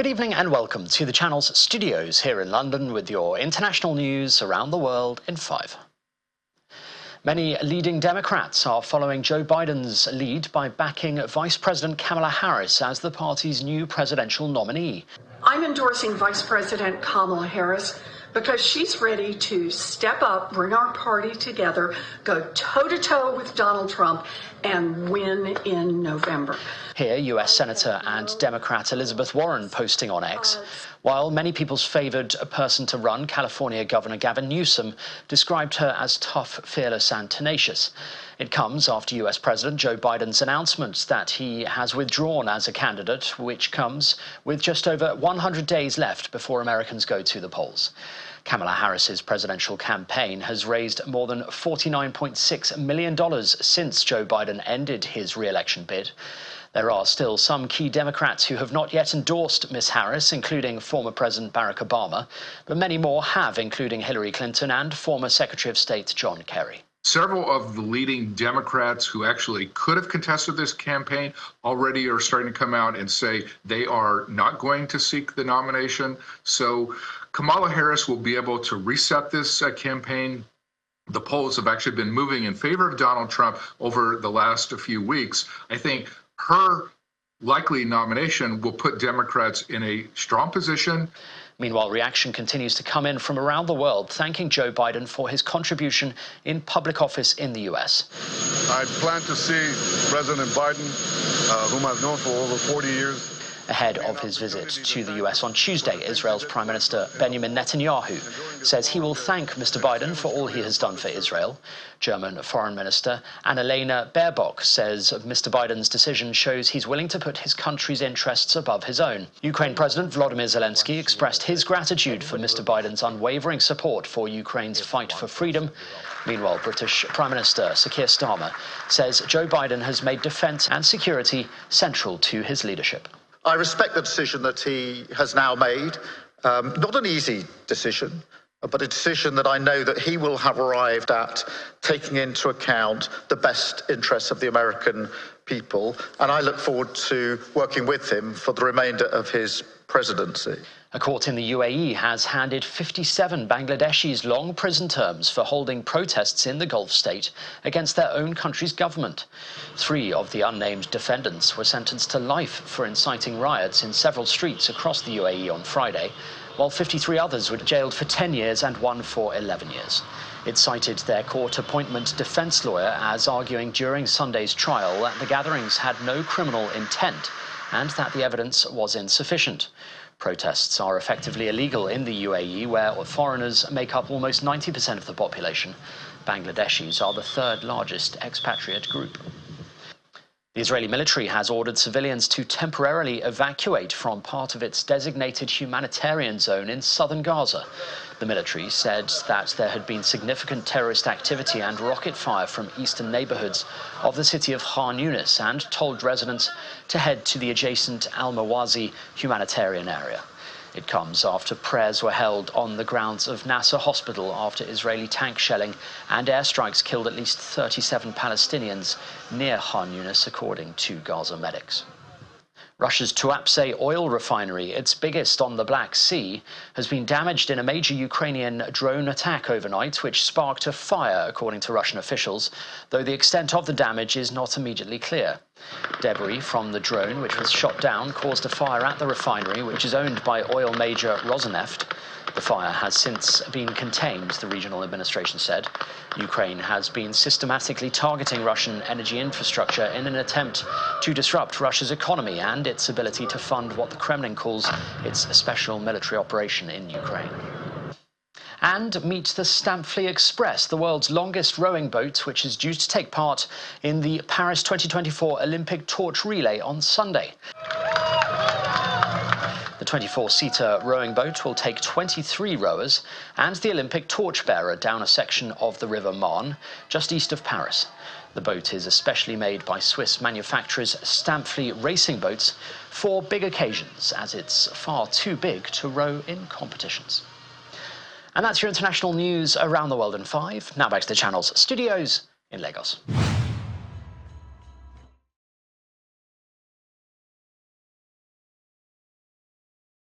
Good evening and welcome to the channel's studios here in London with your international news around the world in 5. Many leading Democrats are following Joe Biden's lead by backing Vice President Kamala Harris as the party's new presidential nominee. I'm endorsing Vice President Kamala Harris because she's ready to step up, bring our party together, go toe-to-toe with Donald Trump, and win in November. Here, US Senator and Democrat Elizabeth Warren posting on X, while many people's favoured person to run, California Governor Gavin Newsom, described her as tough, fearless and tenacious. It comes after US President Joe Biden's announcement that he has withdrawn as a candidate, which comes with just over 100 days left before Americans go to the polls. Kamala Harris's presidential campaign has raised more than $49.6 million since Joe Biden ended his re-election bid. There are still some key Democrats who have not yet endorsed Ms. Harris, including former President Barack Obama, but many more have, including Hillary Clinton and former Secretary of State John Kerry. Several of the leading Democrats who actually could have contested this campaign already are starting to come out and say they are not going to seek the nomination. So Kamala Harris will be able to reset this campaign. The polls have actually been moving in favor of Donald Trump over the last few weeks. I think her likely nomination will put Democrats in a strong position. Meanwhile, reaction continues to come in from around the world, thanking Joe Biden for his contribution in public office in the US. I plan to see President Biden, whom I've known for over 40 years. Ahead of his visit to the US on Tuesday, Israel's Prime Minister Benjamin Netanyahu says he will thank Mr. Biden for all he has done for Israel. German Foreign Minister Annalena Baerbock says Mr. Biden's decision shows he's willing to put his country's interests above his own. Ukraine President Volodymyr Zelensky expressed his gratitude for Mr. Biden's unwavering support for Ukraine's fight for freedom. Meanwhile, British Prime Minister Sir Keir Starmer says Joe Biden has made defence and security central to his leadership. I respect the decision that he has now made. Not an easy decision, but a decision that I know that he will have arrived at, taking into account the best interests of the American people. And I look forward to working with him for the remainder of his presidency. A court in the UAE has handed 57 Bangladeshis long prison terms for holding protests in the Gulf state against their own country's government. 3 of the unnamed defendants were sentenced to life for inciting riots in several streets across the UAE on Friday, while 53 others were jailed for 10 years and one for 11 years. It cited their court appointment defense lawyer as arguing during Sunday's trial that the gatherings had no criminal intent and that the evidence was insufficient. Protests are effectively illegal in the UAE, where foreigners make up almost 90% of the population. Bangladeshis are the 3rd largest expatriate group. The Israeli military has ordered civilians to temporarily evacuate from part of its designated humanitarian zone in southern Gaza. The military said that there had been significant terrorist activity and rocket fire from eastern neighborhoods of the city of Khan Yunis and told residents to head to the adjacent Al-Mawazi humanitarian area. It comes after prayers were held on the grounds of Nasser Hospital after Israeli tank shelling and airstrikes killed at least 37 Palestinians near Khan Yunis, according to Gaza medics. Russia's Tuapse oil refinery, its biggest on the Black Sea, has been damaged in a major Ukrainian drone attack overnight, which sparked a fire, according to Russian officials, though the extent of the damage is not immediately clear. Debris from the drone, which was shot down, caused a fire at the refinery, which is owned by oil major Rosneft. The fire has since been contained, the regional administration said. Ukraine has been systematically targeting Russian energy infrastructure in an attempt to disrupt Russia's economy and its ability to fund what the Kremlin calls its special military operation in Ukraine. And meet the Stampfli Express, the world's longest rowing boat, which is due to take part in the Paris 2024 Olympic torch relay on Sunday. The 24-seater rowing boat will take 23 rowers and the Olympic torchbearer down a section of the River Marne, just east of Paris. The boat is especially made by Swiss manufacturers Stampfli Racing Boats for big occasions, as it's far too big to row in competitions. And that's your international news around the world in 5. Now back to the channel's studios in Lagos.